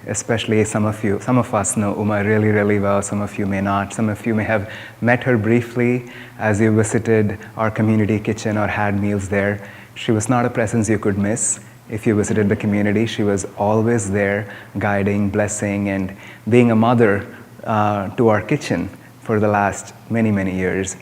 especially some of us know Uma really, really well. Some of you may not. Some of you may have met her briefly as you visited our community kitchen or had meals there. She was not a presence you could miss. If you visited the community, she was always there, guiding, blessing, and being a mother to our kitchen for the last many, many years.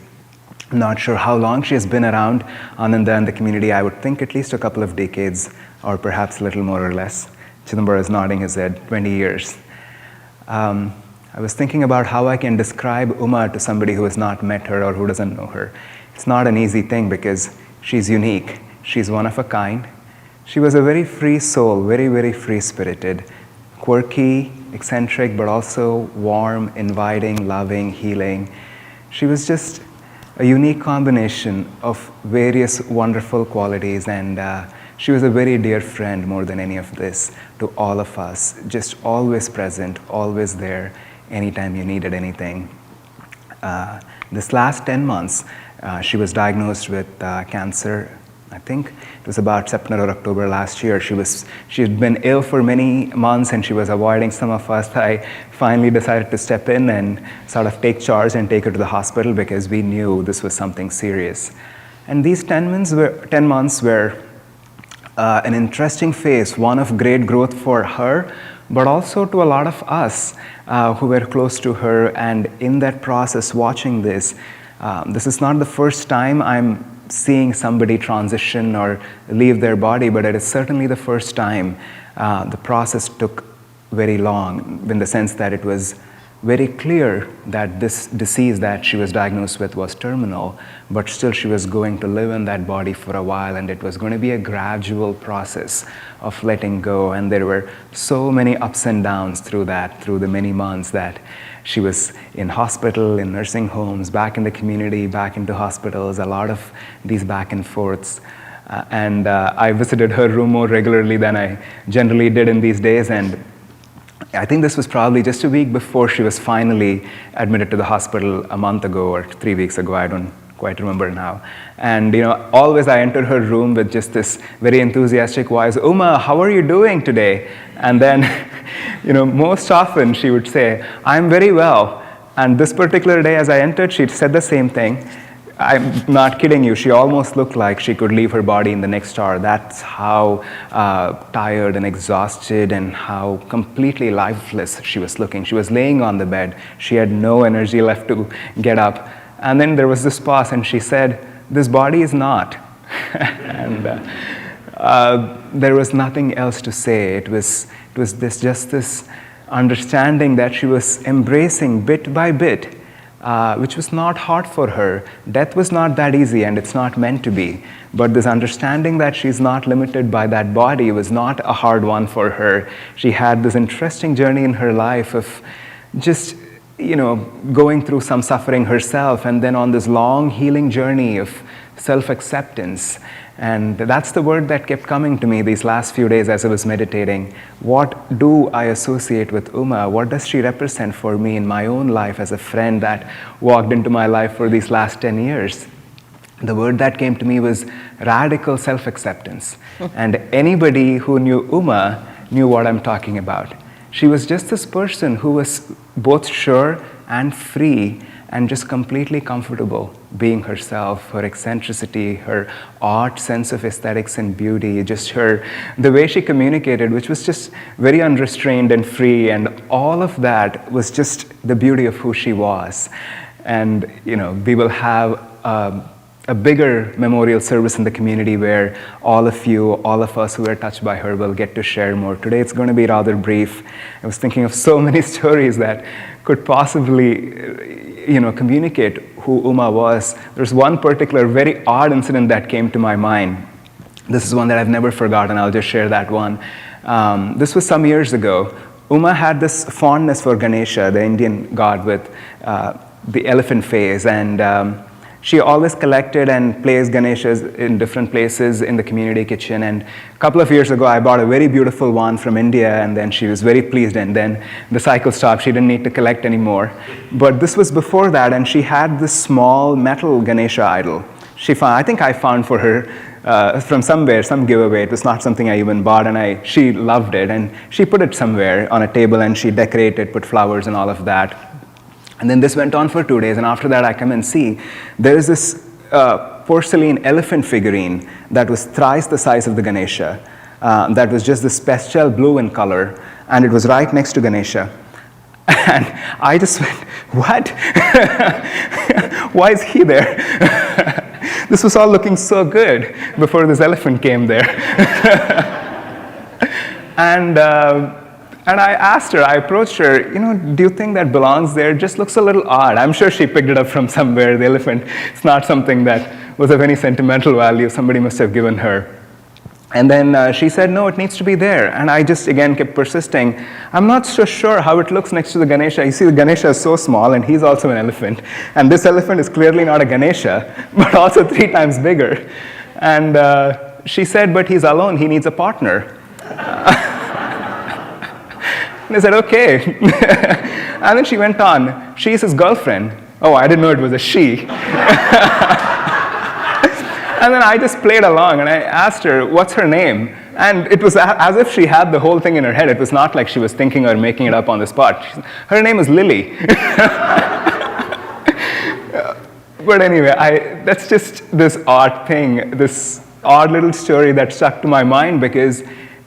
I'm not sure how long she has been around Ananda and the community. I would think at least a couple of decades, or perhaps a little more or less. Chidambar is nodding his head, 20 years. I was thinking about how I can describe Uma to somebody who has not met her or who doesn't know her. It's not an easy thing because she's unique. She's one of a kind. She was a very free soul, very, very free-spirited, quirky, eccentric, but also warm, inviting, loving, healing. She was just a unique combination of various wonderful qualities, and she was a very dear friend more than any of this to all of us, just always present, always there, anytime you needed anything. This last 10 months, she was diagnosed with cancer. I think it was about September or October last year. She had been ill for many months and she was avoiding some of us. I finally decided to step in and sort of take charge and take her to the hospital because we knew this was something serious. And these 10 months were an interesting phase, one of great growth for her, but also to a lot of us who were close to her. And in that process, watching this is not the first time I'm seeing somebody transition or leave their body, but it is certainly the first time. The process took very long in the sense that it was very clear that this disease that she was diagnosed with was terminal, but still she was going to live in that body for a while, and it was going to be a gradual process of letting go. And there were so many ups and downs through the many months that she was in hospital, in nursing homes, back in the community, back into hospitals, a lot of these back and forths. And I visited her room more regularly than I generally did in these days. And I think this was probably just a week before she was finally admitted to the hospital a month ago or 3 weeks ago. I don't quite remember now. And always I entered her room with just this very enthusiastic voice, "Uma, how are you doing today?" And then, most often she would say, "I'm very well." And this particular day as I entered, she said the same thing. I'm not kidding you, she almost looked like she could leave her body in the next hour. That's how tired and exhausted and how completely lifeless she was looking. She was laying on the bed. She had no energy left to get up. And then there was this pause and she said, "This body is not." And there was nothing else to say. It was just this understanding that she was embracing bit by bit, which was not hard for her. Death was not that easy, and it's not meant to be. But this understanding that she's not limited by that body was not a hard one for her. She had this interesting journey in her life of just, going through some suffering herself, and then on this long healing journey of self-acceptance. And that's the word that kept coming to me these last few days as I was meditating. What do I associate with Uma? What does she represent for me in my own life as a friend that walked into my life for these last 10 years? The word that came to me was radical self-acceptance. And anybody who knew Uma knew what I'm talking about. She was just this person who was both sure and free and just completely comfortable being herself, her eccentricity, her art sense of aesthetics and beauty, just the way she communicated, which was just very unrestrained and free, and all of that was just the beauty of who she was. And we will have a bigger memorial service in the community where all of us who were touched by her will get to share more. Today it's going to be rather brief. I was thinking of so many stories that could possibly communicate who Uma was. There's one particular very odd incident that came to my mind. This is one that I've never forgotten. I'll just share that one. This was some years ago. Uma had this fondness for Ganesha, the Indian god with the elephant face, and she always collected and placed Ganeshas in different places in the community kitchen. And a couple of years ago, I bought a very beautiful one from India, and then she was very pleased, and then the cycle stopped. She didn't need to collect anymore. But this was before that, and she had this small metal Ganesha idol. I think I found for her from somewhere, some giveaway. It was not something I even bought, and she loved it, and she put it somewhere on a table, and she decorated, put flowers and all of that. And then this went on for 2 days, and after that I come and see there is this porcelain elephant figurine that was thrice the size of the Ganesha, that was just this pastel blue in color, and it was right next to Ganesha. And I just went, what? Why is he there? This was all looking so good before this elephant came there. And I asked her, I approached her, do you think that belongs there? It just looks a little odd. I'm sure she picked it up from somewhere, the elephant. It's not something that was of any sentimental value. Somebody must have given her. And then she said, no, it needs to be there. And I just, again, kept persisting. I'm not so sure how it looks next to the Ganesha. You see, the Ganesha is so small, and he's also an elephant. And this elephant is clearly not a Ganesha, but also 3 times bigger. And she said, but he's alone. He needs a partner. And I said, okay. And then she went on. She's his girlfriend. Oh, I didn't know it was a she. And then I just played along, and I asked her, what's her name? And it was as if she had the whole thing in her head. It was not like she was thinking or making it up on the spot. Her name is Lily. But anyway, that's just this odd thing, this odd little story that stuck to my mind, because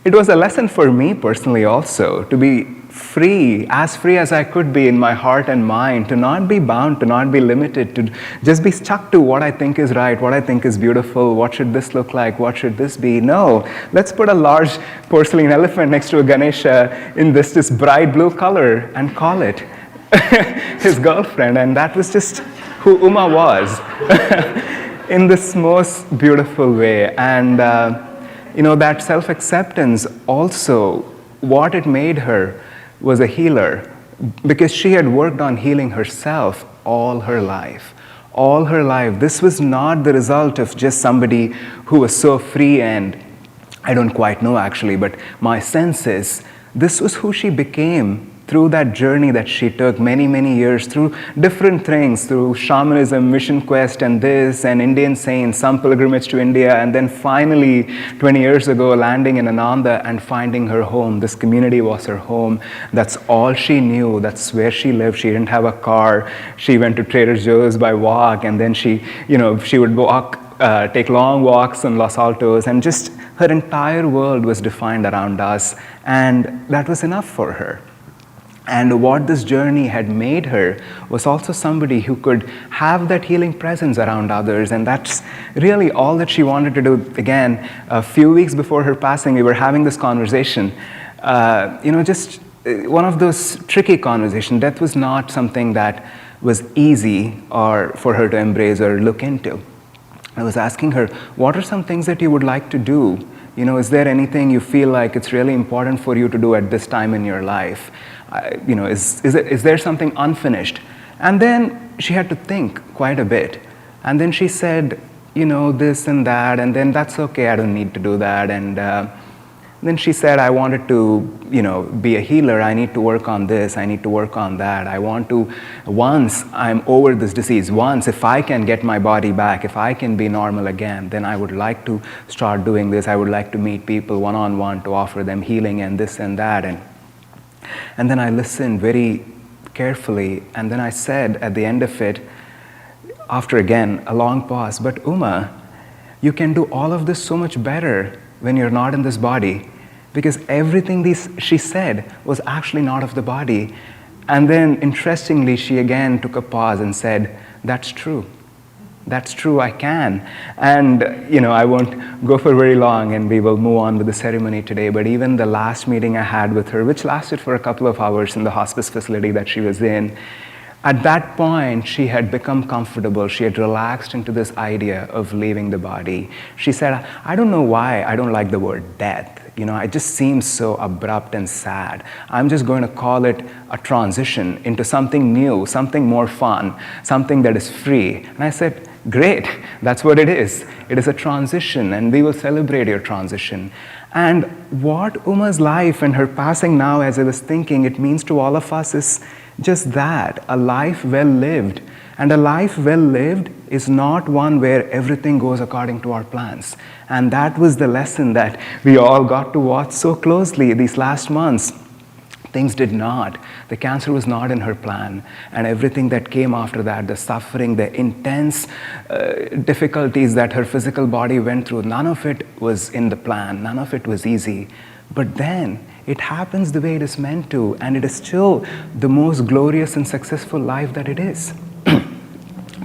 it was a lesson for me personally also, to be free as I could be in my heart and mind, to not be bound, to not be limited, to just be stuck to what I think is right, what I think is beautiful, what should this look like, what should this be. No, let's put a large porcelain elephant next to a Ganesha in this bright blue color and call it his girlfriend. And that was just who Uma was in this most beautiful way. And that self-acceptance also, what it made her was a healer, because she had worked on healing herself all her life. All her life. This was not the result of just somebody who was so free, and I don't quite know actually, but my sense is this was who she became through that journey that she took many, many years, through different things, through shamanism, mission quest, and this, and Indian saints, some pilgrimage to India, and then finally, 20 years ago, landing in Ananda and finding her home. This community was her home. That's all she knew. That's where she lived. She didn't have a car. She went to Trader Joe's by walk, and then she would walk, take long walks on Los Altos, and just her entire world was defined around us, and that was enough for her. And what this journey had made her was also somebody who could have that healing presence around others. And that's really all that she wanted to do. Again, a few weeks before her passing, we were having this conversation. Just one of those tricky conversations. Death was not something that was easy or for her to embrace or look into. I was asking her, what are some things that you would like to do? Is there anything you feel like it's really important for you to do at this time in your life? Is there something unfinished? And then she had to think quite a bit. And then she said, this and that, and then that's okay, I don't need to do that. And then she said, I wanted to, be a healer, I need to work on this, I need to work on that. I want to, once I'm over this disease, once if I can get my body back, if I can be normal again, then I would like to start doing this. I would like to meet people one-on-one to offer them healing and this and that. And then I listened very carefully, and then I said at the end of it, after again a long pause, but Uma, you can do all of this so much better when you're not in this body, because everything she said was actually not of the body. And then interestingly, she again took a pause and said, that's true. That's true, I can. And, I won't go for very long, and we will move on with the ceremony today, but even the last meeting I had with her, which lasted for a couple of hours in the hospice facility that she was in, at that point, she had become comfortable. She had relaxed into this idea of leaving the body. She said, I don't know why I don't like the word death. It just seems so abrupt and sad. I'm just going to call it a transition into something new, something more fun, something that is free. And I said, great, that's what it is. It is a transition, and we will celebrate your transition. And what Uma's life and her passing now, as I was thinking, it means to all of us is Just that, a life well lived. And a life well lived is not one where everything goes according to our plans. And that was the lesson that we all got to watch so closely these last months. Things did not. The cancer was not in her plan. And everything that came after that, the suffering, the intense difficulties that her physical body went through, none of it was in the plan. None of it was easy. But then it happens the way it is meant to, and it is still the most glorious and successful life that it is.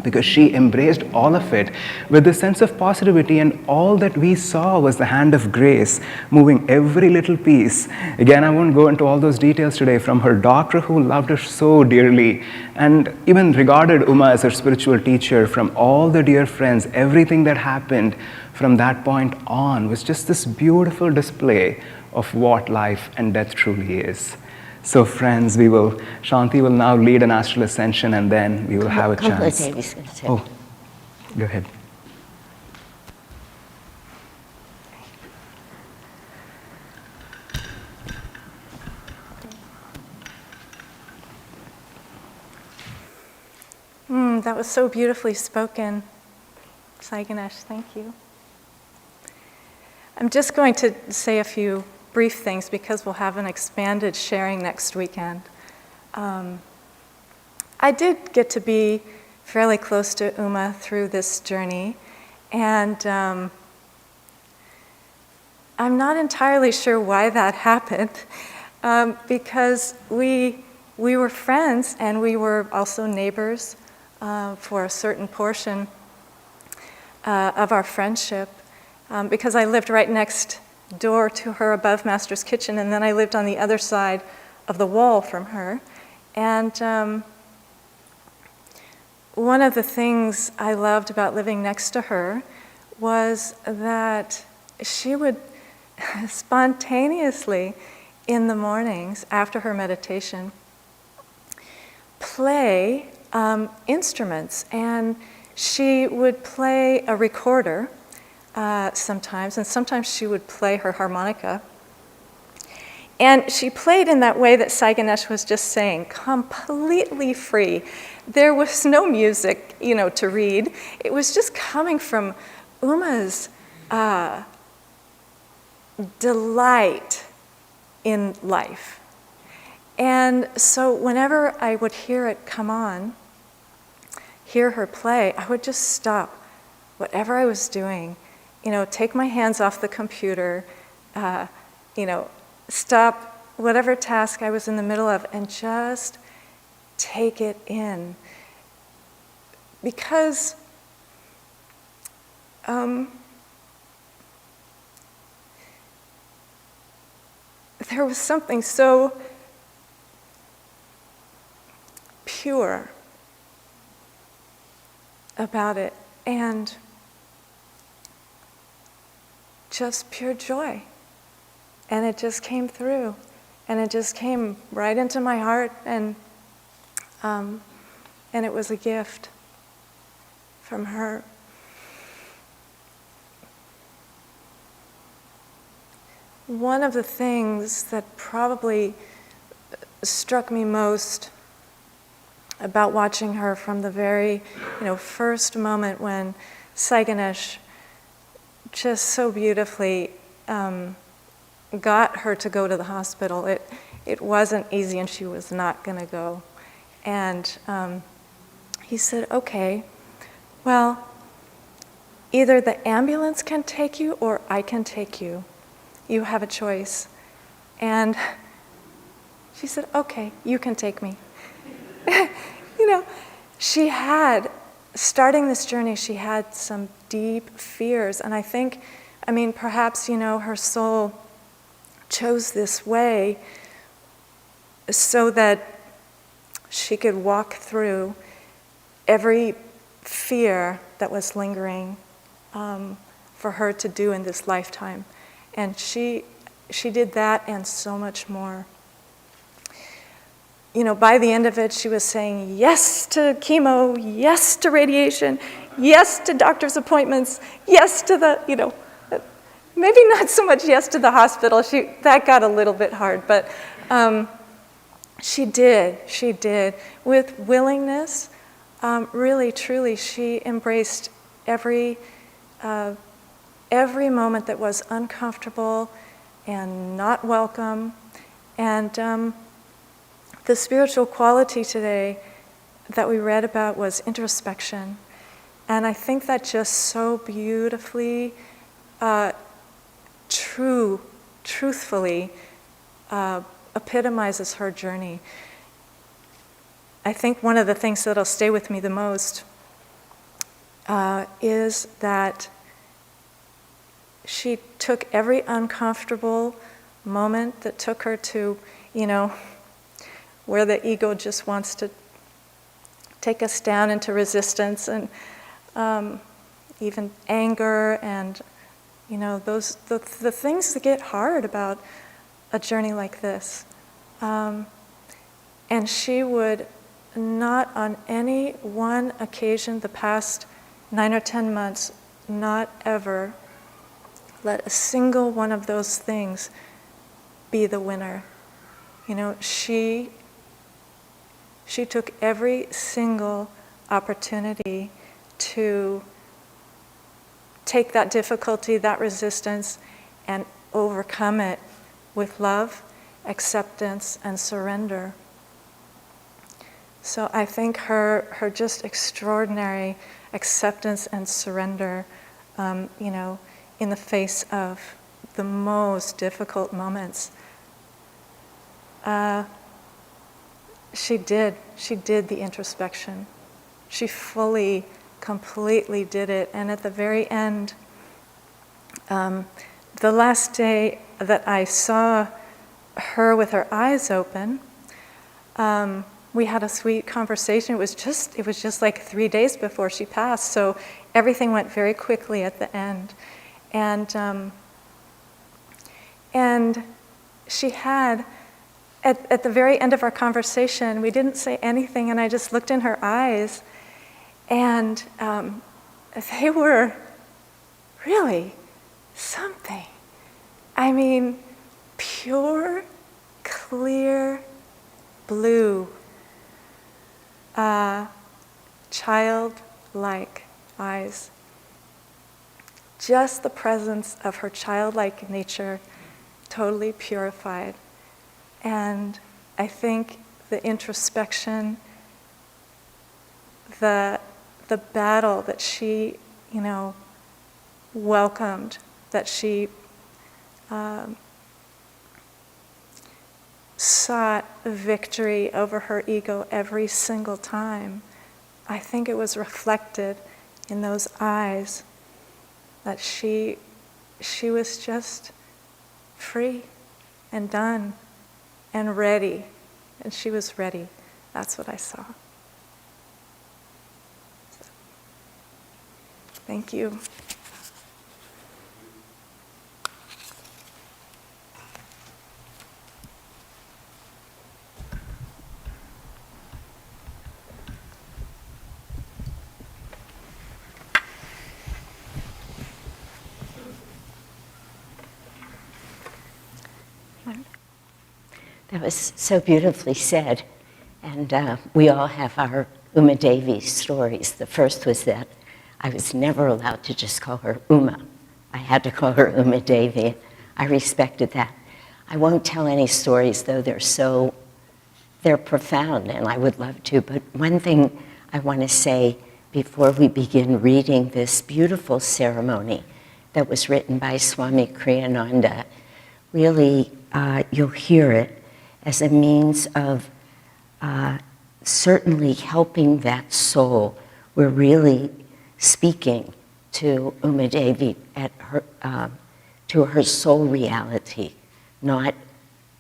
Because she embraced all of it with a sense of positivity, and all that we saw was the hand of grace moving every little piece. Again, I won't go into all those details today, from her doctor who loved her so dearly and even regarded Uma as her spiritual teacher, from all the dear friends. Everything that happened from that point on was just this beautiful display of what life and death truly is. So friends, Shanti will now lead an astral ascension, and then we will have a chance. Devi's going to take. Oh, go ahead. That was so beautifully spoken, Sai Ganesh. Thank you. I'm just going to say a few brief things because we'll have an expanded sharing next weekend. I did get to be fairly close to Uma through this journey, and I'm not entirely sure why that happened, because we were friends and we were also neighbors for a certain portion of our friendship, because I lived right next door to her above Master's kitchen, and then I lived on the other side of the wall from her. And one of the things I loved about living next to her was that she would spontaneously, in the mornings after her meditation, play instruments. And she would play a recorder sometimes, and sometimes she would play her harmonica. And she played in that way that Sai Ganesh was just saying, completely free. There was no music, to read. It was just coming from Uma's delight in life. And so whenever I would hear it come on, hear her play, I would just stop whatever I was doing, take my hands off the computer, stop whatever task I was in the middle of and just take it in. Because there was something so pure about it, and just pure joy. And it just came through, and it just came right into my heart, and it was a gift from her. One of the things that probably struck me most about watching her from the very, first moment when Sai Ganesh just so beautifully got her to go to the hospital. It wasn't easy, and she was not going to go. And he said, okay, well, either the ambulance can take you or I can take you. You have a choice. And she said, okay, you can take me. She had, starting this journey, she had some deep fears. And I think, perhaps, her soul chose this way so that she could walk through every fear that was lingering for her to do in this lifetime. And she did that and so much more. By the end of it, she was saying yes to chemo, yes to radiation, yes to doctor's appointments, yes to the, maybe not so much yes to the hospital. That got a little bit hard, but She did. With willingness, really, truly, she embraced every moment that was uncomfortable and not welcome. And the spiritual quality today that we read about was introspection. And I think that just so beautifully, truthfully epitomizes her journey. I think one of the things that'll stay with me the most is that she took every uncomfortable moment that took her to, where the ego just wants to take us down into resistance and even anger and, the things that get hard about a journey like this. And she would not on any one occasion the past 9 or 10 months, not ever let a single one of those things be the winner. She took every single opportunity to take that difficulty, that resistance, and overcome it with love, acceptance, and surrender. So I think her just extraordinary acceptance and surrender, in the face of the most difficult moments. She did the introspection. She fully, completely did it. And at the very end, the last day that I saw her with her eyes open, we had a sweet conversation. It was just like 3 days before she passed, so everything went very quickly at the end. And she had, at the very end of our conversation, we didn't say anything, and I just looked in her eyes, and they were really something. I mean, pure, clear blue, childlike eyes. Just the presence of her childlike nature, totally purified. And I think the introspection, the battle that she, welcomed, that she sought victory over her ego every single time. I think it was reflected in those eyes that she was just free and done and ready. And she was ready. That's what I saw. Thank you. That was so beautifully said. And we all have our Uma Devi stories. The first was that I was never allowed to just call her Uma. I had to call her Uma Devi. I respected that. I won't tell any stories, though they're profound, and I would love to. But one thing I want to say before we begin reading this beautiful ceremony that was written by Swami Kriyananda, really you'll hear it as a means of certainly helping that soul. We're really speaking to Uma Devi at her, to her soul reality, not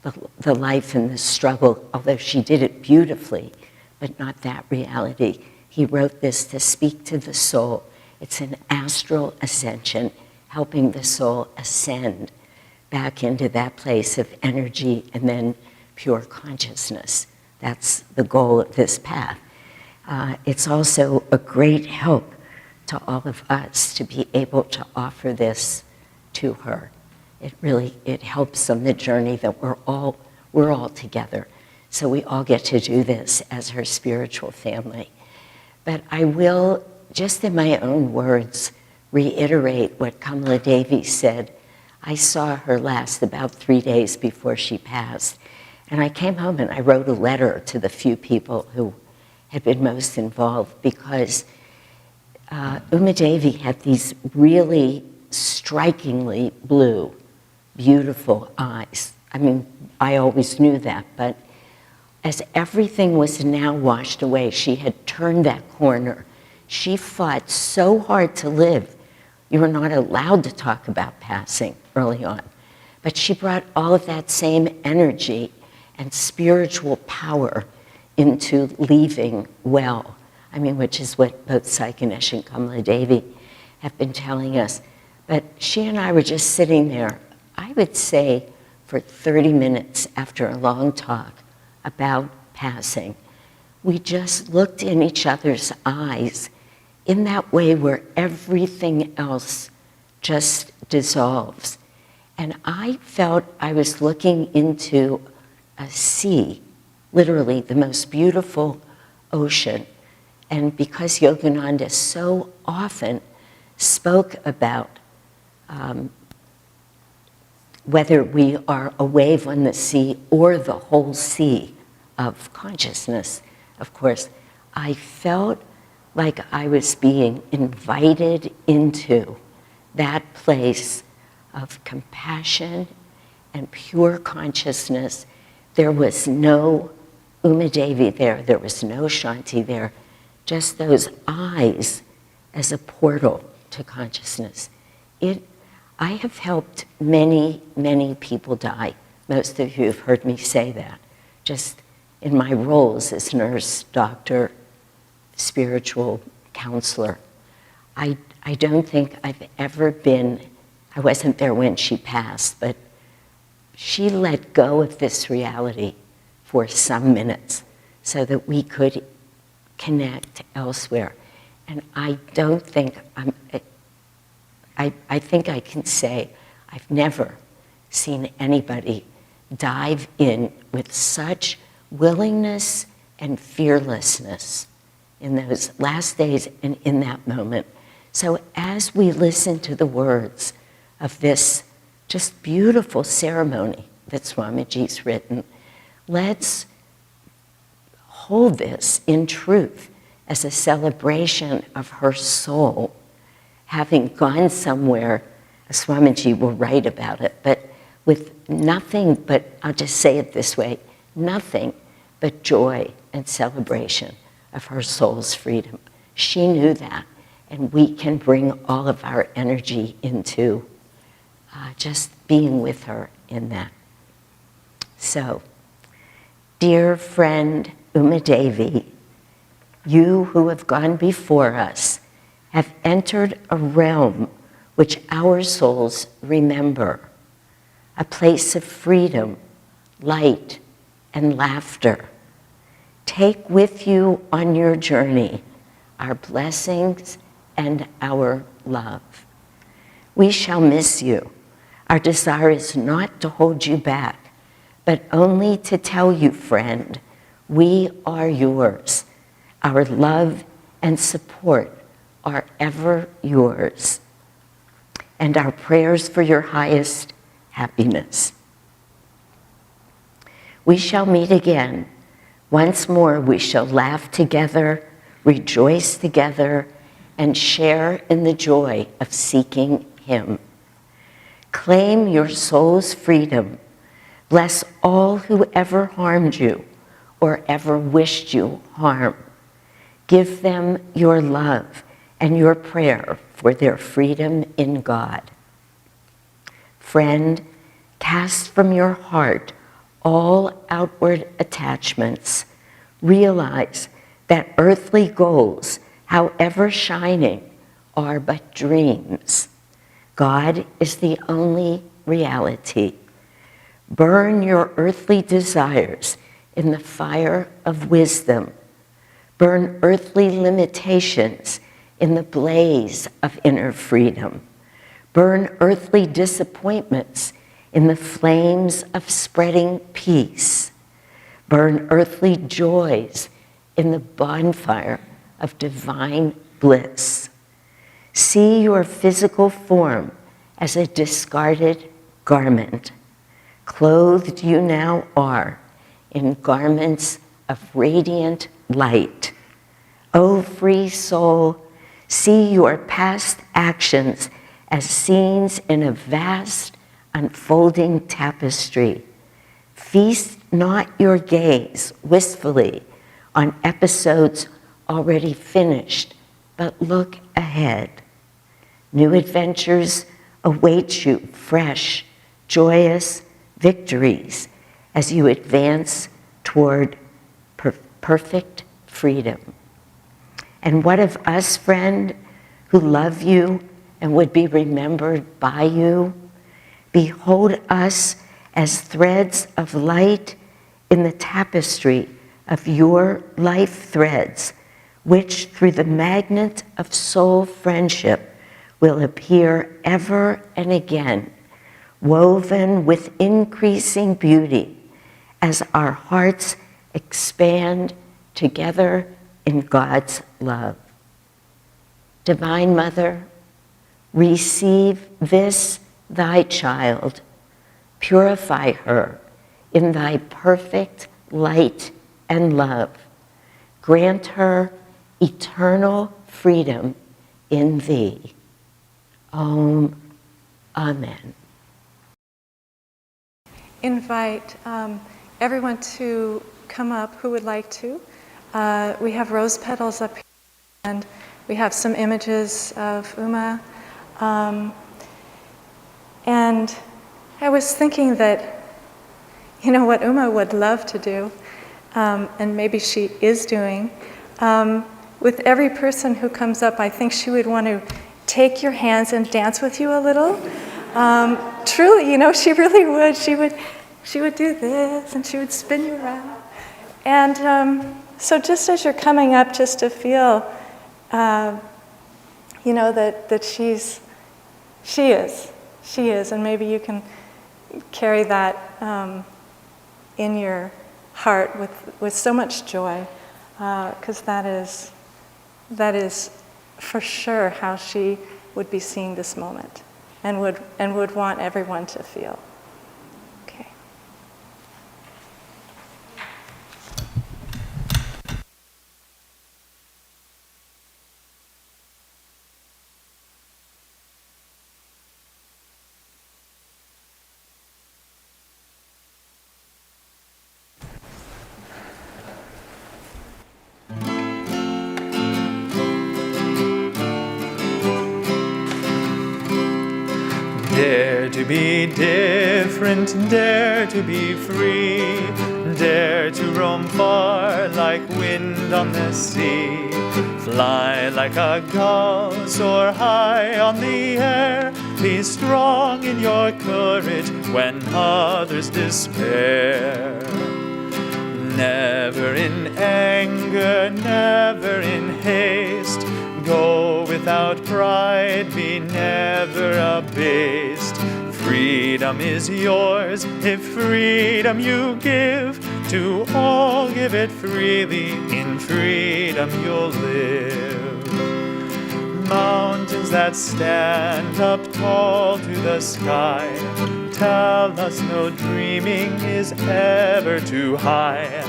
the life and the struggle, although she did it beautifully, but not that reality. He wrote this to speak to the soul. It's an astral ascension, helping the soul ascend back into that place of energy and then pure consciousness. That's the goal of this path. It's also a great help to all of us to be able to offer this to her. It helps on the journey that we're all together. So we all get to do this as her spiritual family. But I will, just in my own words, reiterate what Kamala Devi said. I saw her last about 3 days before she passed. And I came home and I wrote a letter to the few people who had been most involved, because Uma Devi had these really strikingly blue, beautiful eyes. I mean, I always knew that, but as everything was now washed away, she had turned that corner. She fought so hard to live. You were not allowed to talk about passing early on. But she brought all of that same energy and spiritual power into leaving well. I mean, which is what both Sai Ganesh and Kamala Devi have been telling us. But she and I were just sitting there, I would say, for 30 minutes after a long talk about passing. We just looked in each other's eyes in that way where everything else just dissolves. And I felt I was looking into a sea, literally the most beautiful ocean. And because Yogananda so often spoke about whether we are a wave on the sea or the whole sea of consciousness, of course, I felt like I was being invited into that place of compassion and pure consciousness. There was no Uma Devi there, there was no Shanti there, just those eyes as a portal to consciousness. I have helped many, many people die. Most of you have heard me say that, just in my roles as nurse, doctor, spiritual counselor. I don't think I've ever been, I wasn't there when she passed, but she let go of this reality for some minutes so that we could connect elsewhere. And I don't think I think I can say I've never seen anybody dive in with such willingness and fearlessness in those last days and in that moment. So as we listen to the words of this just beautiful ceremony that Swamiji's written, let's hold this in truth as a celebration of her soul, having gone somewhere. Swamiji will write about it, but with nothing but, I'll just say it this way, nothing but joy and celebration of her soul's freedom. She knew that, and we can bring all of our energy into just being with her in that. So, dear friend Uma Devi, you who have gone before us have entered a realm which our souls remember, a place of freedom, light, and laughter. Take with you on your journey our blessings and our love. We shall miss you. Our desire is not to hold you back, but only to tell you, friend, we are yours. Our love and support are ever yours, and our prayers for your highest happiness. We shall meet again. Once more we shall laugh together, rejoice together, and share in the joy of seeking Him. Claim your soul's freedom. Bless all who ever harmed you or ever wished you harm. Give them your love and your prayer for their freedom in God. Friend, cast from your heart all outward attachments. Realize that earthly goals, however shining, are but dreams. God is the only reality. Burn your earthly desires in the fire of wisdom. Burn earthly limitations in the blaze of inner freedom. Burn earthly disappointments in the flames of spreading peace. burn earthly joys in the bonfire of divine bliss. See your physical form as a discarded garment. Clothed you now are in garments of radiant light. O free soul, see your past actions as scenes in a vast unfolding tapestry. Feast not your gaze wistfully on episodes already finished, but look ahead. New adventures await you, fresh, joyous victories as you advance toward perfect freedom. And what of us, friend, who love you and would be remembered by you? Behold us as threads of light in the tapestry of your life threads, which through the magnet of soul friendship will appear ever and again, woven with increasing beauty as our hearts expand together in God's love. Divine Mother, receive this thy child, purify her in thy perfect light and love. Grant her eternal freedom in thee. Om. Amen. Invite everyone to come up who would like to. We have rose petals up here, and we have some images of Uma. And I was thinking that, you know, what Uma would love to do, and maybe she is doing, with every person who comes up, I think she would want to take your hands and dance with you a little. Truly, you know, she really would. She would do this, and she would spin you around. And so just as you're coming up, just to feel, you know, that she is, and maybe you can carry that in your heart with so much joy, because that is for sure how she would be seeing this moment, and would want everyone to feel. Okay. Dare to be different, dare to be free, dare to roam far like wind on the sea. Fly like a gull, soar high on the air, be strong in your courage when others despair. Never in anger, never in haste, go without pride, be never abased. Freedom is yours if freedom you give. To all give it freely, in freedom you'll live. Mountains that stand up tall to the sky tell us no dreaming is ever too high.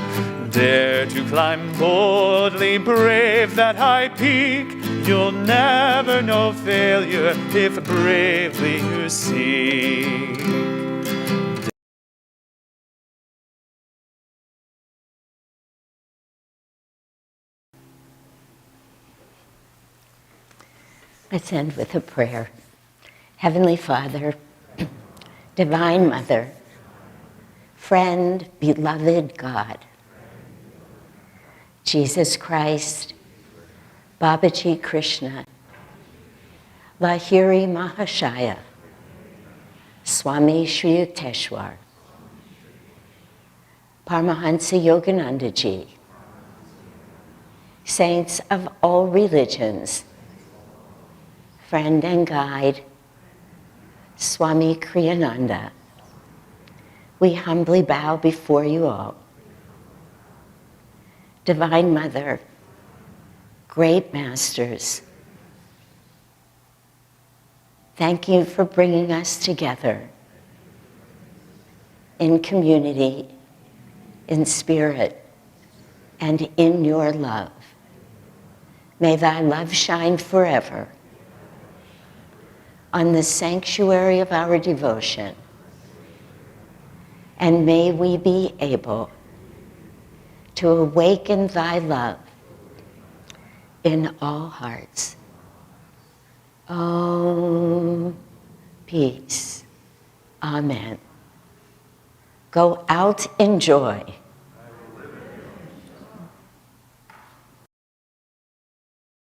Dare to climb boldly, brave that high peak. You'll never know failure if bravely you seek. Let's end with a prayer. Heavenly Father, Divine Mother, friend, beloved God, Jesus Christ, Babaji Krishna, Lahiri Mahashaya, Swami Sri Yukteswar, Paramahansa Yoganandaji, saints of all religions, friend and guide, Swami Kriyananda, we humbly bow before you all Divine Mother, great masters, thank you for bringing us together in community, in spirit, and in your love. May thy love shine forever on the sanctuary of our devotion, and may we be able to awaken thy love in all hearts. Om, peace. Amen. Go out in joy.